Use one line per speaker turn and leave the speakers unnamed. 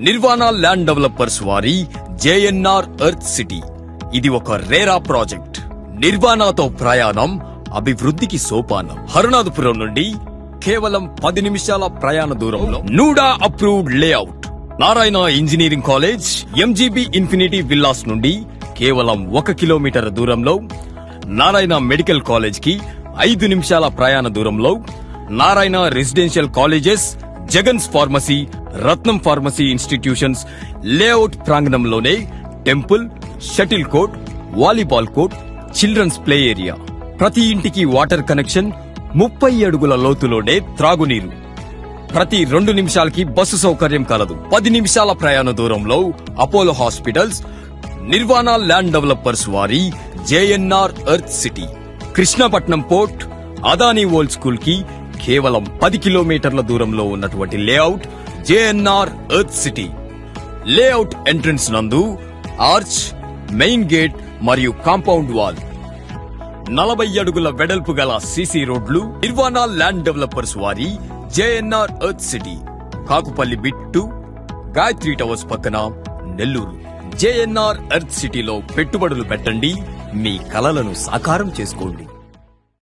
నిర్వాణ land developers వారి JNR earth city. ఇది ఒక రేరా ప్రాజెక్ట్. నిర్వాణతో ప్రయాణం అభివృద్ధికి సోపానం. హరునాథపురం నుండి కేవలం 10 నిమిషాల ప్రయాణ దూరంలో NUDA approved layout. Narayana engineering college, MGB infinity villas నుండి కేవలం 1 కిలోమీటర్ దూరంలో, నారాయణ మెడికల్ కాలేజ్ కి 5 నిమిషాల ప్రయాణ దూరంలో, Narayana residential colleges, Jagan's pharmacy, Ratnam pharmacy institutions layout ప్రాంగణంలోనే temple, shuttle court, volleyball court, children's play area. ప్రతి ఇంటికి వాటర్ కనెక్షన్, 30 అడుగుల లోతులోనే త్రాగునీరు. ప్రతి 2 నిమిషాలకి బస్సు సౌకర్యం కలదు. 10 నిమిషాల ప్రయాణ దూరంలో Apollo hospitals. Nirvana land developers వారి JNR earth city. Krishnapatnam port, Adani world school కి కేవలం 10 కిలోమీటర్ల దూరంలో ఉన్నటువంటి layout JNR earth city. Layout entrance నందు ఆర్చ్, మెయిన్ గేట్ మరియు కాంపౌండ్ వాల్, 40 అడుగుల వెడల్పు గల సీసీ రోడ్లు. నిర్వాణ ల్యాండ్ డెవలపర్స్ వారి JNR earth city, Kakupalli bit, Gayatri towers పక్కన, నెల్లూరు. జేఎన్ఆర్ ఎర్త్ సిటీలో పెట్టుబడులు పెట్టండి, మీ కలలను సాకారం చేసుకోండి.